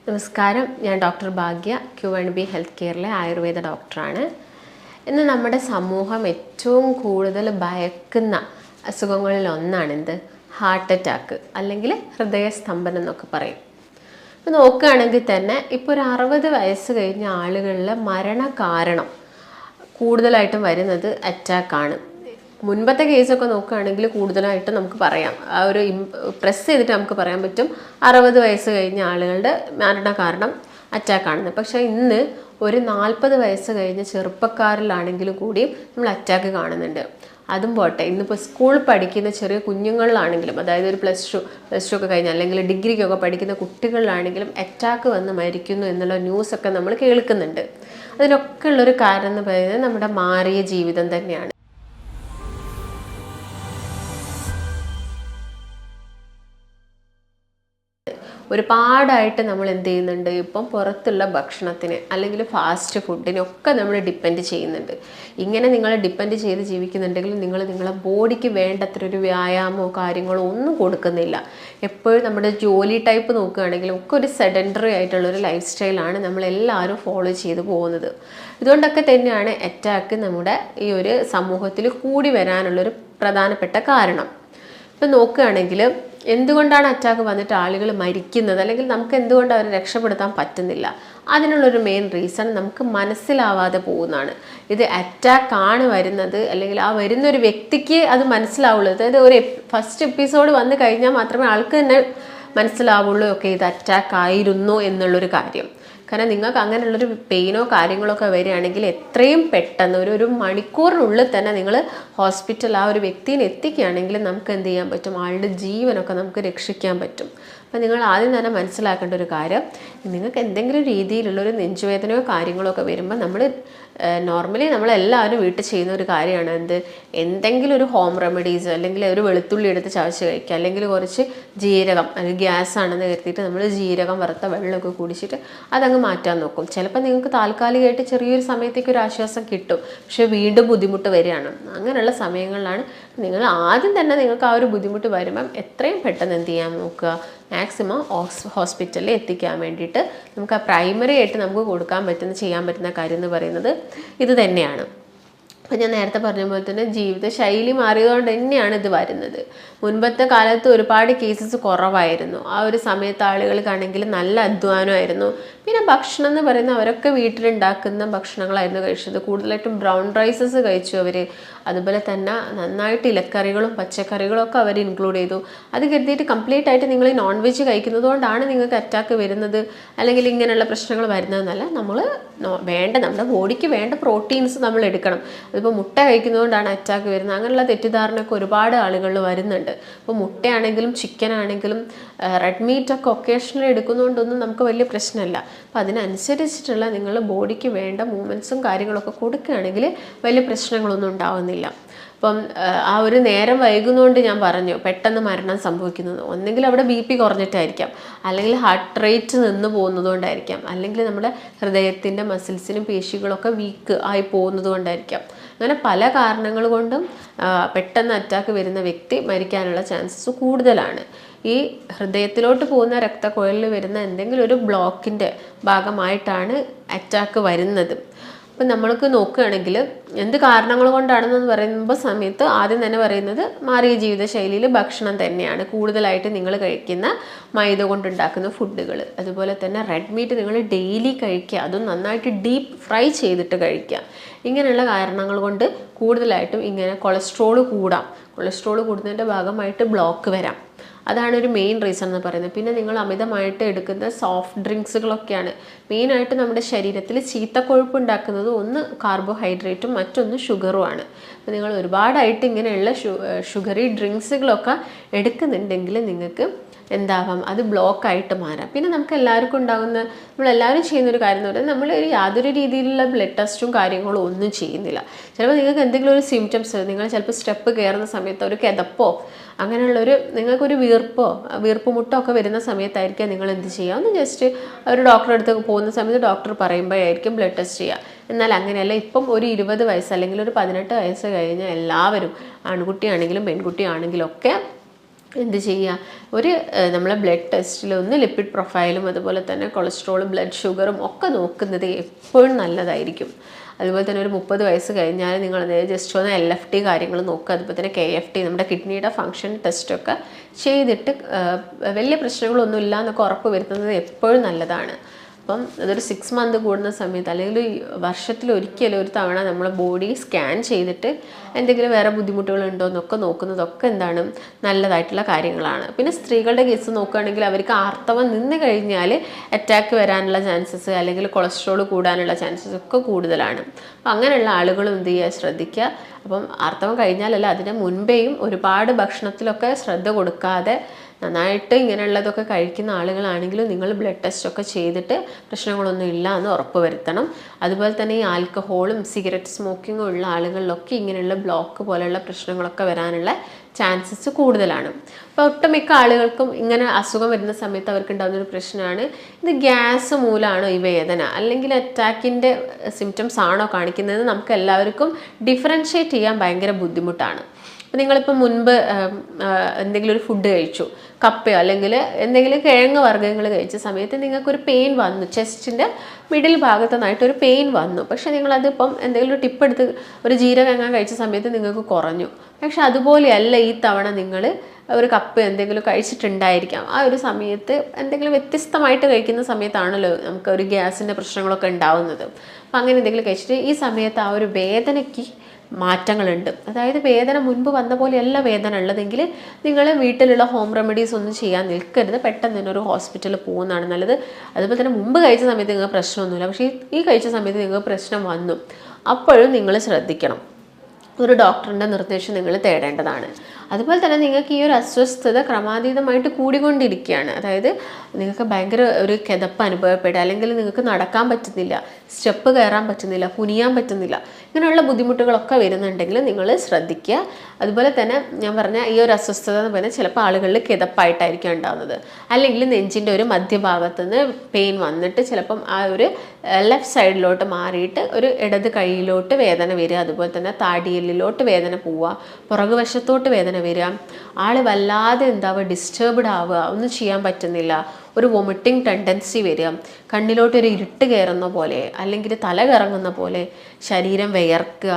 നമസ്കാരം, ഞാൻ ഡോക്ടർ ഭാഗ്യ, Q&B health കെയറിലെ Ayurveda ഡോക്ടറാണ്. ഇന്ന് നമ്മുടെ സമൂഹം ഏറ്റവും കൂടുതൽ ഭയക്കുന്ന അസുഖങ്ങളിൽ ഒന്നാണെന്ത്? ഹാർട്ട് അറ്റാക്ക് അല്ലെങ്കിൽ ഹൃദയസ്തംഭനം എന്നൊക്കെ പറയും. ഇപ്പോൾ നോക്കുകയാണെങ്കിൽ തന്നെ ഇപ്പോൾ ഒരു 60 വയസ്സ് കഴിഞ്ഞ ആളുകളിൽ മരണകാരണം കൂടുതലായിട്ടും വരുന്നത് അറ്റാക്കാണ്. മുൻപത്തെ കേസൊക്കെ നോക്കുകയാണെങ്കിൽ കൂടുതലായിട്ട് നമുക്ക് പറയാം, ആ ഒരു പ്രസ് ചെയ്തിട്ട് നമുക്ക് പറയാൻ പറ്റും 60 വയസ്സ് കഴിഞ്ഞ ആളുകളുടെ മരണ കാരണം അറ്റാക്കാണെന്ന്. പക്ഷേ ഇന്ന് ഒരു 40 വയസ്സ് കഴിഞ്ഞ ചെറുപ്പക്കാരിലാണെങ്കിലും കൂടി നമ്മൾ അറ്റാക്ക് കാണുന്നുണ്ട്. അതും പോട്ടെ, ഇന്നിപ്പോൾ സ്കൂൾ പഠിക്കുന്ന ചെറിയ കുഞ്ഞുങ്ങളിലാണെങ്കിലും, അതായത് ഒരു പ്ലസ് ടു ഒക്കെ കഴിഞ്ഞ് അല്ലെങ്കിൽ ഡിഗ്രിക്കൊക്കെ പഠിക്കുന്ന കുട്ടികളിലാണെങ്കിലും അറ്റാക്ക് വന്ന് മരിക്കുന്നു എന്നുള്ള ന്യൂസൊക്കെ നമ്മൾ കേൾക്കുന്നുണ്ട്. അതിനൊക്കെ ഉള്ളൊരു കാരണം എന്ന് പറയുന്നത് നമ്മുടെ മാറിയ ജീവിതം തന്നെയാണ്. ഒരുപാടായിട്ട് നമ്മൾ എന്ത് ചെയ്യുന്നുണ്ട്, ഇപ്പം പുറത്തുള്ള ഭക്ഷണത്തിന് അല്ലെങ്കിൽ ഫാസ്റ്റ് ഫുഡിനൊക്കെ നമ്മൾ ഡിപ്പെൻഡ് ചെയ്യുന്നുണ്ട്. ഇങ്ങനെ നിങ്ങൾ ഡിപ്പെൻഡ് ചെയ്ത് ജീവിക്കുന്നുണ്ടെങ്കിൽ നിങ്ങൾ നിങ്ങളെ ബോഡിക്ക് വേണ്ടത്ര ഒരു വ്യായാമമോ കാര്യങ്ങളോ ഒന്നും കൊടുക്കുന്നില്ല. എപ്പോഴും നമ്മുടെ ജോലി ടൈപ്പ് നോക്കുകയാണെങ്കിലും ഒക്കെ ഒരു സെഡൻറ്ററി ആയിട്ടുള്ളൊരു ലൈഫ് സ്റ്റൈലാണ് നമ്മളെല്ലാവരും ഫോളോ ചെയ്ത് പോകുന്നത്. ഇതുകൊണ്ടൊക്കെ തന്നെയാണ് അറ്റാക്ക് നമ്മുടെ ഈ ഒരു സമൂഹത്തിൽ കൂടി വരാനുള്ളൊരു പ്രധാനപ്പെട്ട കാരണം. ഇപ്പം നോക്കുകയാണെങ്കിൽ എന്തുകൊണ്ടാണ് അറ്റാക്ക് വന്നിട്ട് ആളുകൾ മരിക്കുന്നത്, അല്ലെങ്കിൽ നമുക്ക് എന്തുകൊണ്ട് അവരെ രക്ഷപ്പെടുത്താൻ പറ്റുന്നില്ല? അതിനുള്ളൊരു മെയിൻ റീസൺ നമുക്ക് മനസ്സിലാവാതെ പോകുന്നതാണ്. ഇത് അറ്റാക്കാണ് വരുന്നത്, അല്ലെങ്കിൽ ആ വരുന്നൊരു വ്യക്തിക്ക് അത് മനസ്സിലാവുള്ളൂ. അതായത് ഒരു ഫസ്റ്റ് എപ്പിസോഡ് വന്നു കഴിഞ്ഞാൽ മാത്രമേ ആൾക്ക് തന്നെ മനസ്സിലാവുള്ളൂ ഒക്കെ ഇത് അറ്റാക്ക് ആയിരുന്നു എന്നുള്ളൊരു കാര്യം. കാരണം നിങ്ങൾക്ക് അങ്ങനെയുള്ളൊരു പെയിനോ കാര്യങ്ങളോ ഒക്കെ വരികയാണെങ്കിൽ എത്രയും പെട്ടെന്ന് ഒരു മണിക്കൂറിനുള്ളിൽ തന്നെ നിങ്ങൾ ഹോസ്പിറ്റൽ ആ ഒരു വ്യക്തിനെ എത്തിക്കുകയാണെങ്കിൽ നമുക്ക് എന്ത് ചെയ്യാൻ പറ്റും, ആളുടെ ജീവനൊക്കെ നമുക്ക് രക്ഷിക്കാൻ പറ്റും. അപ്പം നിങ്ങൾ ആദ്യം തന്നെ മനസ്സിലാക്കേണ്ട ഒരു കാര്യം, നിങ്ങൾക്ക് എന്തെങ്കിലും രീതിയിലുള്ളൊരു നെഞ്ചുവേദനയോ കാര്യങ്ങളോ ഒക്കെ വരുമ്പോൾ നോർമലി നമ്മളെല്ലാവരും വീട്ടിൽ ചെയ്യുന്ന ഒരു കാര്യമാണ് എന്തെങ്കിലും ഒരു ഹോം റെമഡീസ്, അല്ലെങ്കിൽ ഒരു വെളുത്തുള്ളി എടുത്ത് ചവച്ച് കഴിക്കുക, അല്ലെങ്കിൽ കുറച്ച് ജീരകം, അല്ലെങ്കിൽ ഗ്യാസ് ആണെന്ന് കരുതിയിട്ട് നമ്മൾ ജീരകം വറുത്ത വെള്ളമൊക്കെ കുടിച്ചിട്ട് അതങ്ങ് മാറ്റാൻ നോക്കും. ചിലപ്പോൾ നിങ്ങൾക്ക് താൽക്കാലികമായിട്ട് ചെറിയൊരു സമയത്തേക്ക് ഒരു ആശ്വാസം കിട്ടും, പക്ഷേ വീണ്ടും ബുദ്ധിമുട്ട് വരികയാണ്. അങ്ങനെയുള്ള സമയങ്ങളിലാണ് നിങ്ങൾ ആദ്യം തന്നെ നിങ്ങൾക്ക് ആ ഒരു ബുദ്ധിമുട്ട് വരുമ്പം എത്രയും പെട്ടെന്ന് എന്ത് ചെയ്യാൻ നോക്കുക, മാക്സിമം ഹോസ്പിറ്റലിൽ എത്തിക്കാൻ വേണ്ടിയിട്ട് നമുക്ക് ആ പ്രൈമറി ആയിട്ട് നമുക്ക് ചെയ്യാൻ പറ്റുന്ന കാര്യം എന്ന് പറയുന്നത് ഇത് തന്നെയാണ്. അപ്പം ഞാൻ നേരത്തെ പറഞ്ഞ പോലെ തന്നെ ജീവിതശൈലി മാറിയതുകൊണ്ട് തന്നെയാണ് ഇത് വരുന്നത്. മുൻപത്തെ കാലത്ത് ഒരുപാട് കേസസ് കുറവായിരുന്നു. ആ ഒരു സമയത്ത് ആളുകൾക്കാണെങ്കിൽ നല്ല അധ്വാനമായിരുന്നു. പിന്നെ ഭക്ഷണം എന്ന് പറയുന്നത് അവരൊക്കെ വീട്ടിലുണ്ടാക്കുന്ന ഭക്ഷണങ്ങളായിരുന്നു കഴിച്ചത്. കൂടുതലായിട്ടും ബ്രൗൺ റൈസസ് കഴിച്ചു അവർ. അതുപോലെ തന്നെ നന്നായിട്ട് ഇലക്കറികളും പച്ചക്കറികളും ഒക്കെ അവർ ഇൻക്ലൂഡ് ചെയ്തു. അത് കരുതിയിട്ട് കംപ്ലീറ്റ് ആയിട്ട് നിങ്ങൾ നോൺ വെജ് കഴിക്കുന്നത് കൊണ്ടാണ് നിങ്ങൾക്ക് അറ്റാക്ക് വരുന്നത് അല്ലെങ്കിൽ ഇങ്ങനെയുള്ള പ്രശ്നങ്ങൾ വരുന്നതെന്നല്ല. നമ്മുടെ ബോഡിക്ക് വേണ്ട പ്രോട്ടീൻസ് നമ്മൾ എടുക്കണം. അതിപ്പോൾ മുട്ട കഴിക്കുന്നതുകൊണ്ടാണ് അറ്റാക്ക് വരുന്നത്, അങ്ങനെയുള്ള തെറ്റിദ്ധാരണയൊക്കെ ഒരുപാട് ആളുകളിൽ വരുന്നുണ്ട്. അപ്പോൾ മുട്ടയാണെങ്കിലും ചിക്കൻ ആണെങ്കിലും റെഡ് മീറ്റൊക്കെ ഒക്കേഷണലി എടുക്കുന്നതുകൊണ്ടൊന്നും നമുക്ക് വലിയ പ്രശ്നമില്ല. അപ്പോൾ അതിനനുസരിച്ചിട്ടുള്ള നിങ്ങൾ ബോഡിക്ക് വേണ്ട മൂവ്മെൻറ്റ്സും കാര്യങ്ങളൊക്കെ കൊടുക്കുകയാണെങ്കിൽ വലിയ പ്രശ്നങ്ങളൊന്നും ഉണ്ടാവുന്നില്ല. അപ്പം ആ ഒരു നേരം വൈകുന്നതുകൊണ്ട് ഞാൻ പറഞ്ഞു പെട്ടെന്ന് മരണം സംഭവിക്കുന്നത് ഒന്നെങ്കിൽ അവിടെ BP കുറഞ്ഞിട്ടായിരിക്കാം, അല്ലെങ്കിൽ ഹാർട്ട് റേറ്റ് നിന്ന് പോകുന്നതുകൊണ്ടായിരിക്കാം, അല്ലെങ്കിൽ നമ്മുടെ ഹൃദയത്തിൻ്റെ മസിൽസിനും പേശികളൊക്കെ വീക്ക് ആയി പോകുന്നത് കൊണ്ടായിരിക്കാം. അങ്ങനെ പല കാരണങ്ങൾ കൊണ്ടും പെട്ടെന്ന് അറ്റാക്ക് വരുന്ന വ്യക്തി മരിക്കാനുള്ള ചാൻസസ് കൂടുതലാണ്. ഈ ഹൃദയത്തിലോട്ട് പോകുന്ന രക്തക്കുഴലിൽ വരുന്ന എന്തെങ്കിലും ഒരു ബ്ലോക്കിൻ്റെ ഭാഗമായിട്ടാണ് അറ്റാക്ക് വരുന്നത്. അപ്പം നമ്മൾക്ക് നോക്കുകയാണെങ്കിൽ എന്ത് കാരണങ്ങൾ കൊണ്ടാണെന്ന് പറയുമ്പോൾ സമയത്ത് ആദ്യം തന്നെ പറയുന്നത് മാറിയ ജീവിതശൈലിയിൽ ഭക്ഷണം തന്നെയാണ്. കൂടുതലായിട്ട് നിങ്ങൾ കഴിക്കുന്ന മൈദ കൊണ്ടുണ്ടാക്കുന്ന ഫുഡുകൾ, അതുപോലെ തന്നെ റെഡ് മീറ്റ് നിങ്ങൾ ഡെയിലി കഴിക്കുക, അതും നന്നായിട്ട് ഡീപ്പ് ഫ്രൈ ചെയ്തിട്ട് കഴിക്കുക. ഇങ്ങനെയുള്ള കാരണങ്ങൾ കൊണ്ട് കൂടുതലായിട്ടും ഇങ്ങനെ കൊളസ്ട്രോൾ കൂടുന്നതിൻ്റെ ഭാഗമായിട്ട് ബ്ലോക്ക് വരാം. അതാണ് ഒരു മെയിൻ റീസൺ എന്ന് പറയുന്നത്. പിന്നെ നിങ്ങൾ അമിതമായിട്ട് എടുക്കുന്ന സോഫ്റ്റ് ഡ്രിങ്ക്സുകളൊക്കെയാണ് മെയിനായിട്ട് നമ്മുടെ ശരീരത്തിൽ ചീത്തക്കൊഴുപ്പ് ഉണ്ടാക്കുന്നത്. ഒന്ന് കാർബോഹൈഡ്രേറ്റും മറ്റൊന്ന് ഷുഗറുമാണ്. അപ്പോൾ നിങ്ങൾ ഒരുപാടായിട്ട് ഇങ്ങനെയുള്ള ഷുഗറി ഡ്രിങ്ക്സുകളൊക്കെ എടുക്കുന്നുണ്ടെങ്കിൽ നിങ്ങൾക്ക് എന്താവാം, അത് ബ്ലോക്കായിട്ട് മാറാം. പിന്നെ നമുക്ക് എല്ലാവർക്കും നമ്മളെല്ലാവരും ചെയ്യുന്നൊരു കാര്യം എന്ന് പറയുന്നത് നമ്മൾ യാതൊരു രീതിയിലുള്ള ബ്ലഡ് ടെസ്റ്റും കാര്യങ്ങളും ഒന്നും ചെയ്യുന്നില്ല. ചിലപ്പോൾ നിങ്ങൾക്ക് എന്തെങ്കിലും ഒരു സിംറ്റംസ്, നിങ്ങൾ ചിലപ്പോൾ സ്റ്റെപ്പ് കയറുന്ന സമയത്ത് ഒരു കിതപ്പോ നിങ്ങൾക്കൊരു വീർപ്പ് മുട്ടോ ഒക്കെ വരുന്ന സമയത്തായിരിക്കും നിങ്ങൾ എന്ത് ചെയ്യുക, ഒന്ന് ജസ്റ്റ് ഒരു ഡോക്ടറെ അടുത്ത് പോകുന്ന സമയത്ത് ഡോക്ടർ പറയുമ്പോഴായിരിക്കും ബ്ലഡ് ടെസ്റ്റ് ചെയ്യുക. എന്നാൽ അങ്ങനെയല്ല. ഇപ്പം ഒരു 20 വയസ്സ് അല്ലെങ്കിൽ ഒരു 18 വയസ്സ് കഴിഞ്ഞ എല്ലാവരും, ആൺകുട്ടിയാണെങ്കിലും പെൺകുട്ടിയാണെങ്കിലും ഒക്കെ എന്ത് ചെയ്യുക, ഒരു നമ്മളെ ബ്ലഡ് ടെസ്റ്റിൽ ഒന്ന് ലിപ്പിഡ് പ്രൊഫൈലും അതുപോലെ തന്നെ കൊളസ്ട്രോളും ബ്ലഡ് ഷുഗറും ഒക്കെ നോക്കുന്നത് എപ്പോഴും നല്ലതായിരിക്കും. അതുപോലെ തന്നെ ഒരു 30 വയസ്സ് കഴിഞ്ഞാൽ നിങ്ങൾ ജസ്റ്റ് ഒന്ന് LFT കാര്യങ്ങൾ നോക്കുക. അതുപോലെ തന്നെ KFT നമ്മുടെ കിഡ്നിയുടെ ഫങ്ഷൻ ടെസ്റ്റൊക്കെ ചെയ്തിട്ട് വലിയ പ്രശ്നങ്ങളൊന്നും ഇല്ല എന്നൊക്കെ ഉറപ്പ് വരുത്തുന്നത് എപ്പോഴും നല്ലതാണ്. അപ്പം അതൊരു 6 മന്ത് കൂടുന്ന സമയത്ത് അല്ലെങ്കിൽ വർഷത്തിൽ ഒരിക്കലും ഒരു തവണ നമ്മൾ ബോഡി സ്കാൻ ചെയ്തിട്ട് എന്തെങ്കിലും വേറെ ബുദ്ധിമുട്ടുകളുണ്ടോ എന്നൊക്കെ നോക്കുന്നതൊക്കെ എന്താണ് നല്ലതായിട്ടുള്ള കാര്യങ്ങളാണ്. പിന്നെ സ്ത്രീകളുടെ കേസ് നോക്കുകയാണെങ്കിൽ അവർക്ക് ആർത്തവം നിന്ന് കഴിഞ്ഞാൽ അറ്റാക്ക് വരാനുള്ള ചാൻസസ് അല്ലെങ്കിൽ കൊളസ്ട്രോൾ കൂടാനുള്ള ചാൻസസ് ഒക്കെ കൂടുതലാണ്. അപ്പം അങ്ങനെയുള്ള ആളുകളും എന്ത് ചെയ്യുക, ശ്രദ്ധിക്കുക. അപ്പം ആർത്തവം കഴിഞ്ഞാലല്ല, അതിന് മുൻപേയും ഒരുപാട് ഭക്ഷണത്തിലൊക്കെ ശ്രദ്ധ കൊടുക്കാതെ നന്നായിട്ട് ഇങ്ങനെയുള്ളതൊക്കെ കഴിക്കുന്ന ആളുകളാണെങ്കിലും നിങ്ങൾ ബ്ലഡ് ടെസ്റ്റൊക്കെ ചെയ്തിട്ട് പ്രശ്നങ്ങളൊന്നും ഇല്ല എന്ന് ഉറപ്പ് വരുത്തണം. അതുപോലെ തന്നെ ഈ ആൽക്കഹോളും സിഗരറ്റ് സ്മോക്കിങ്ങും ഉള്ള ആളുകളിലൊക്കെ ഇങ്ങനെയുള്ള ബ്ലോക്ക് പോലെയുള്ള പ്രശ്നങ്ങളൊക്കെ വരാനുള്ള ചാൻസസ് കൂടുതലാണ്. അപ്പോൾ ഒട്ടുമിക്ക ആളുകൾക്കും ഇങ്ങനെ അസുഖം വരുന്ന സമയത്ത് അവർക്ക് ഉണ്ടാകുന്നൊരു പ്രശ്നമാണ്, ഇത് ഗ്യാസ് മൂലമാണോ ഈ വേദന അല്ലെങ്കിൽ അറ്റാക്കിൻ്റെ സിംറ്റംസ് ആണോ കാണിക്കുന്നത്, നമുക്ക് എല്ലാവർക്കും ഡിഫറൻഷ്യേറ്റ് ചെയ്യാൻ ഭയങ്കര ബുദ്ധിമുട്ടാണ്. അപ്പോൾ നിങ്ങളിപ്പോൾ മുൻപ് എന്തെങ്കിലും ഒരു ഫുഡ് കഴിച്ചു, കപ്പയോ അല്ലെങ്കിൽ എന്തെങ്കിലും കിഴങ്ങ് വർഗ്ഗങ്ങൾ കഴിച്ച സമയത്ത് നിങ്ങൾക്കൊരു പെയിൻ വന്നു, ചെസ്റ്റിൻ്റെ മിഡിൽ ഭാഗത്തു നിന്നായിട്ടൊരു പെയിൻ വന്നു. പക്ഷേ നിങ്ങളതിപ്പം എന്തെങ്കിലും ഒരു ടിപ്പ് എടുത്ത് ഒരു ജീരകം കഴിച്ച സമയത്ത് നിങ്ങൾക്ക് കുറഞ്ഞു. പക്ഷെ അതുപോലെയല്ല ഈ തവണ നിങ്ങൾ ഒരു കപ്പ് എന്തെങ്കിലും കഴിച്ചിട്ടുണ്ടായിരിക്കാം. ആ ഒരു സമയത്ത് എന്തെങ്കിലും വ്യത്യസ്തമായിട്ട് കഴിക്കുന്ന സമയത്താണല്ലോ നമുക്ക് ഒരു ഗ്യാസിൻ്റെ പ്രശ്നങ്ങളൊക്കെ ഉണ്ടാവുന്നത്. അപ്പം അങ്ങനെ എന്തെങ്കിലും കഴിച്ചിട്ട് ഈ സമയത്ത് ആ ഒരു വേദനയ്ക്ക് മാറ്റങ്ങളുണ്ട്. അതായത് വേദന മുൻപ് വന്ന പോലെയല്ല വേദന ഉള്ളതെങ്കിൽ നിങ്ങൾ വീട്ടിലുള്ള ഹോം റെമഡീസ് ഒന്നും ചെയ്യാൻ നിൽക്കരുത്, പെട്ടെന്ന് തന്നെ ഒരു ഹോസ്പിറ്റലിൽ പോകുന്നതാണ് നല്ലത്. അതുപോലെ തന്നെ മുമ്പ് കഴിച്ച സമയത്ത് നിങ്ങൾക്ക് പ്രശ്നമൊന്നുമില്ല, പക്ഷേ ഈ കഴിച്ച സമയത്ത് നിങ്ങൾക്ക് പ്രശ്നം വന്നു, അപ്പോഴും നിങ്ങൾ ശ്രദ്ധിക്കണം. ഒരു ഡോക്ടറിൻ്റെ നിർദ്ദേശം നിങ്ങൾ തേടേണ്ടതാണ്. അതുപോലെ തന്നെ നിങ്ങൾക്ക് ഈ ഒരു അസ്വസ്ഥത ക്രമാതീതമായിട്ട് കൂടിക്കൊണ്ടിരിക്കുകയാണ്. അതായത് നിങ്ങൾക്ക് ഭയങ്കര ഒരു കിതപ്പ് അനുഭവപ്പെടുക, അല്ലെങ്കിൽ നിങ്ങൾക്ക് നടക്കാൻ പറ്റുന്നില്ല, സ്റ്റെപ്പ് കയറാൻ പറ്റുന്നില്ല, കുനിയാൻ പറ്റുന്നില്ല, ഇങ്ങനെയുള്ള ബുദ്ധിമുട്ടുകളൊക്കെ വരുന്നുണ്ടെങ്കിൽ നിങ്ങൾ ശ്രദ്ധിക്കുക. അതുപോലെ തന്നെ ഞാൻ പറഞ്ഞ ഈ ഒരു അസ്വസ്ഥത എന്ന് പറയുന്നത് ചിലപ്പോൾ ആളുകളിൽ കിതപ്പായിട്ടായിരിക്കും ഉണ്ടാകുന്നത്, അല്ലെങ്കിൽ നെഞ്ചിൻ്റെ ഒരു മധ്യഭാഗത്ത് നിന്ന് പെയിൻ വന്നിട്ട് ചിലപ്പം ആ ഒരു ലെഫ്റ്റ് സൈഡിലോട്ട് മാറിയിട്ട് ഒരു ഇടത് കൈയിലോട്ട് വേദന വരിക, അതുപോലെ തന്നെ താടിയെല്ലിലോട്ട് വേദന പോവുക, പുറകുവശത്തോട്ട് വേദന വരിക, ആൾ വല്ലാതെ എന്താവുക, ഡിസ്റ്റർബ്ഡ് ആവുക, ഒന്നും ചെയ്യാൻ പറ്റുന്നില്ല, ഒരു വൊമിറ്റിംഗ് ടെൻഡൻസി വരിക, കണ്ണിലോട്ടൊരു ഇരുട്ട് കയറുന്ന പോലെ അല്ലെങ്കിൽ തല കറങ്ങുന്ന പോലെ, ശരീരം വിയർക്കുക,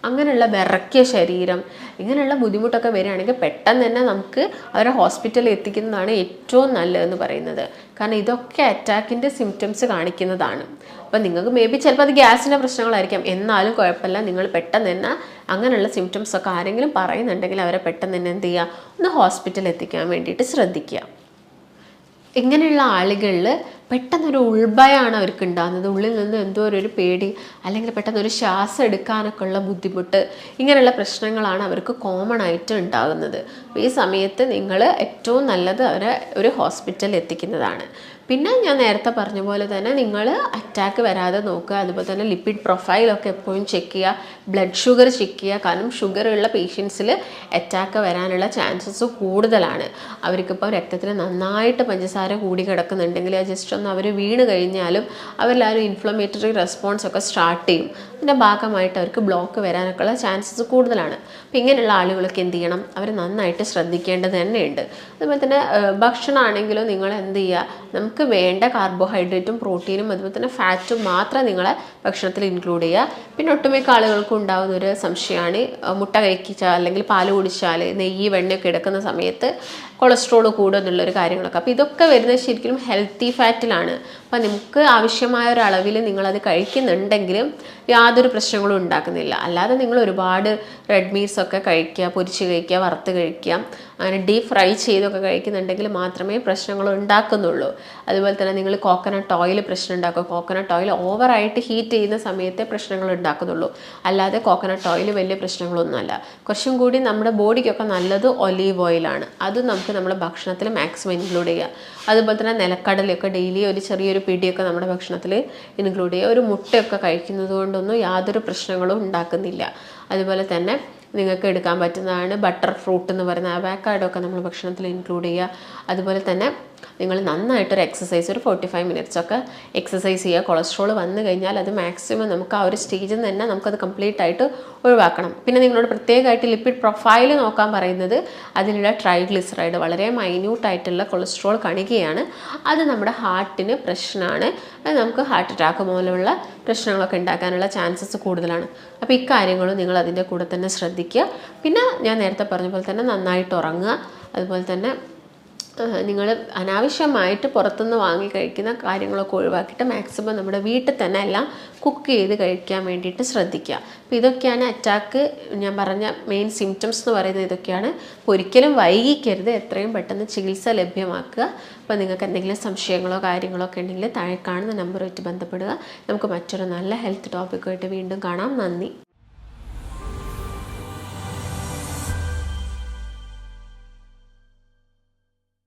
അങ്ങനെയുള്ള വിറക്കിയ ശരീരം, ഇങ്ങനെയുള്ള ബുദ്ധിമുട്ടൊക്കെ വരികയാണെങ്കിൽ പെട്ടെന്ന് തന്നെ നമുക്ക് അവരെ ഹോസ്പിറ്റലിൽ എത്തിക്കുന്നതാണ് ഏറ്റവും നല്ലതെന്ന് പറയുന്നത്. കാരണം ഇതൊക്കെ അറ്റാക്കിൻ്റെ സിംറ്റംസ് കാണിക്കുന്നതാണ്. അപ്പം നിങ്ങൾക്ക് മേ ബി ചിലപ്പോൾ അത് ഗ്യാസിൻ്റെ പ്രശ്നങ്ങളായിരിക്കാം, എന്നാലും കുഴപ്പമില്ല, നിങ്ങൾ പെട്ടെന്ന് തന്നെ അങ്ങനെയുള്ള സിംറ്റംസ് ഒക്കെ ആരെങ്കിലും പറയുന്നുണ്ടെങ്കിൽ അവരെ പെട്ടെന്ന് തന്നെ എന്ത് ചെയ്യുക, ഒന്ന് ഹോസ്പിറ്റലിൽ എത്തിക്കാൻ വേണ്ടിയിട്ട് ശ്രദ്ധിക്കുക. ഇങ്ങനെയുള്ള ആളുകളിൽ പെട്ടെന്നൊരു ഉൾഭയമാണ് അവർക്ക് ഉണ്ടാകുന്നത്, ഉള്ളിൽ നിന്ന് എന്തോ ഒരു പേടി, അല്ലെങ്കിൽ പെട്ടെന്നൊരു ശ്വാസം എടുക്കാനൊക്കെ ഉള്ള ബുദ്ധിമുട്ട്, ഇങ്ങനെയുള്ള പ്രശ്നങ്ങളാണ് അവർക്ക് കോമൺ ആയിട്ട് ഉണ്ടാകുന്നത്. അപ്പോൾ ഈ സമയത്ത് നിങ്ങൾ ഏറ്റവും നല്ലത് അവരെ ഒരു ഹോസ്പിറ്റലിൽ എത്തിക്കുന്നതാണ്. പിന്നെ ഞാൻ നേരത്തെ പറഞ്ഞ പോലെ തന്നെ നിങ്ങൾ അറ്റാക്ക് വരാതെ നോക്കുക. അതുപോലെ തന്നെ ലിപ്പിഡ് പ്രൊഫൈലൊക്കെ എപ്പോഴും ചെക്ക് ചെയ്യുക, ബ്ലഡ് ഷുഗർ ചെക്ക് ചെയ്യുക. കാരണം ഷുഗറുള്ള പേഷ്യൻസിൽ അറ്റാക്ക് വരാനുള്ള ചാൻസസ് കൂടുതലാണ്. അവർക്കിപ്പോൾ രക്തത്തിൽ നന്നായിട്ട് പഞ്ചസാര കൂടി കിടക്കുന്നുണ്ടെങ്കിൽ ജസ്റ്റ് ഒന്ന് അവർ വീണ് കഴിഞ്ഞാലും അവരെല്ലാവരും ഇൻഫ്ലമേറ്ററി റെസ്പോൺസ് ഒക്കെ സ്റ്റാർട്ട് ചെയ്യും. അതിൻ്റെ ഭാഗമായിട്ട് അവർക്ക് ബ്ലോക്ക് വരാനൊക്കെ ഉള്ള ചാൻസസ് കൂടുതലാണ്. അപ്പോൾ ഇങ്ങനെയുള്ള ആളുകളൊക്കെ എന്ത് ചെയ്യണം, അവർ നന്നായിട്ട് ശ്രദ്ധിക്കേണ്ടത് തന്നെയുണ്ട്. അതുപോലെ തന്നെ ഭക്ഷണമാണെങ്കിലും നിങ്ങൾ എന്ത് ചെയ്യുക, നമുക്ക് വേണ്ട കാർബോഹൈഡ്രേറ്റും പ്രോട്ടീനും അതുപോലെ തന്നെ ഫാറ്റും മാത്രം നിങ്ങളെ ഭക്ഷണത്തിൽ ഇൻക്ലൂഡ് ചെയ്യുക. പിന്നെ ഒട്ടുമിക്ക ആളുകൾക്കും ഉണ്ടാകുന്ന ഒരു സംശയമാണ്, മുട്ട കഴിച്ചാൽ അല്ലെങ്കിൽ പാല് കുടിച്ചാൽ നെയ്യ് വെണ്ണയൊക്കെ എടുക്കുന്ന സമയത്ത് കൊളസ്ട്രോൾ കൂടുമെന്നുള്ളൊരു കാര്യങ്ങളൊക്കെ. അപ്പോൾ ഇതൊക്കെ വരുന്നത് ശരിക്കും ഹെൽത്തി ഫാറ്റിലാണ്. അപ്പോൾ നമുക്ക് ആവശ്യമായ ഒരു അളവിൽ നിങ്ങളത് കഴിക്കുന്നുണ്ടെങ്കിലും യാതൊരു പ്രശ്നങ്ങളും ഉണ്ടാക്കുന്നില്ല. അല്ലാതെ നിങ്ങൾ ഒരുപാട് റെഡ് മീറ്റ്സ് ഒക്കെ കഴിക്കുക, പൊരിച്ച് കഴിക്കുക, വറുത്ത് കഴിക്കുക, അങ്ങനെ ഡീപ് ഫ്രൈ ചെയ്തൊക്കെ കഴിക്കുന്നുണ്ടെങ്കിൽ മാത്രമേ പ്രശ്നങ്ങൾ ഉണ്ടാക്കുന്നുള്ളൂ. അതുപോലെ തന്നെ നിങ്ങൾ കോക്കനട്ട് ഓയിൽ പ്രശ്നം ഉണ്ടാക്കുക. കോക്കനട്ട് ഓയിൽ ഓവറായിട്ട് ഹീറ്റ് ചെയ്യുന്ന സമയത്തെ പ്രശ്നങ്ങൾ ഉണ്ടാക്കുന്നുള്ളൂ, അല്ലാതെ കോക്കനട്ട് ഓയിൽ വലിയ പ്രശ്നങ്ങളൊന്നുമല്ല. കുറച്ചും കൂടി നമ്മുടെ ബോഡിക്കൊക്കെ നല്ലത് ഒലീവ് ഓയിലാണ്. അത് നമുക്ക് നമ്മുടെ ഭക്ഷണത്തിൽ മാക്സിമം ഇൻക്ലൂഡ് ചെയ്യുക. അതുപോലെ തന്നെ നിലക്കടലയൊക്കെ ഡെയിലി ഒരു ചെറിയൊരു പിടിയൊക്കെ നമ്മുടെ ഭക്ഷണത്തിൽ ഇൻക്ലൂഡ് ചെയ്യുക. ഒരു മുട്ടയൊക്കെ കഴിക്കുന്നത് കൊണ്ടൊന്നും യാതൊരു പ്രശ്നങ്ങളും ഉണ്ടാക്കുന്നില്ല. അതുപോലെ തന്നെ നിങ്ങൾക്ക് എടുക്കാൻ പറ്റുന്നതാണ് ബട്ടർ ഫ്രൂട്ട് എന്ന് പറയുന്ന അവക്കാഡോ ഒക്കെ നമ്മൾ ഭക്ഷണത്തിൽ ഇൻക്ലൂഡ് ചെയ്യുക. അതുപോലെ തന്നെ നിങ്ങൾ നന്നായിട്ടൊരു എക്സസൈസ്, ഒരു 45 മിനിറ്റ്സ് ഒക്കെ എക്സസൈസ് ചെയ്യുക. കൊളസ്ട്രോൾ വന്നു കഴിഞ്ഞാൽ അത് മാക്സിമം നമുക്ക് ആ ഒരു സ്റ്റേജിൽ നിന്ന് തന്നെ നമുക്കത് കംപ്ലീറ്റ് ആയിട്ട് ഒഴിവാക്കണം. പിന്നെ നിങ്ങളോട് പ്രത്യേകമായിട്ട് ലിപ്പിഡ് പ്രൊഫൈൽ നോക്കാൻ പറയുന്നത് അതിലുള്ള ട്രൈഗ്ലിസറൈഡ് വളരെ മൈന്യൂട്ടായിട്ടുള്ള കൊളസ്ട്രോൾ കണികയാണ്. അത് നമ്മുടെ ഹാർട്ടിന് പ്രശ്നമാണ്. അത് നമുക്ക് ഹാർട്ട് അറ്റാക്ക് പോലുള്ള പ്രശ്നങ്ങളൊക്കെ ഉണ്ടാക്കാനുള്ള ചാൻസസ് കൂടുതലാണ്. അപ്പോൾ ഇക്കാര്യങ്ങളും നിങ്ങൾ അതിൻ്റെ കൂടെ തന്നെ ശ്രദ്ധിക്കുക. പിന്നെ ഞാൻ നേരത്തെ പറഞ്ഞ പോലെ തന്നെ നന്നായിട്ട് ഉറങ്ങുക. അതുപോലെ തന്നെ നിങ്ങൾ അനാവശ്യമായിട്ട് പുറത്തുനിന്ന് വാങ്ങി കഴിക്കുന്ന കാര്യങ്ങളൊക്കെ ഒഴിവാക്കിയിട്ട് മാക്സിമം നമ്മുടെ വീട്ടിൽ തന്നെ എല്ലാം കുക്ക് ചെയ്ത് കഴിക്കാൻ വേണ്ടിയിട്ട് ശ്രദ്ധിക്കുക. അപ്പോൾ ഇതൊക്കെയാണ് അറ്റാക്ക് ഞാൻ പറഞ്ഞ മെയിൻ സിംറ്റംസ് എന്ന് പറയുന്നത് ഇതൊക്കെയാണ്. അപ്പോൾ ഒരിക്കലും വൈകിക്കരുത്, എത്രയും പെട്ടെന്ന് ചികിത്സ ലഭ്യമാക്കുക. അപ്പോൾ നിങ്ങൾക്ക് എന്തെങ്കിലും സംശയങ്ങളോ കാര്യങ്ങളോ ഒക്കെ ഉണ്ടെങ്കിൽ താഴെ കാണുന്ന നമ്പറുമായിട്ട് ബന്ധപ്പെടുക. നമുക്ക് മറ്റൊരു നല്ല ഹെൽത്ത് ടോപ്പിക്കുമായിട്ട് വീണ്ടും കാണാം. നന്ദി.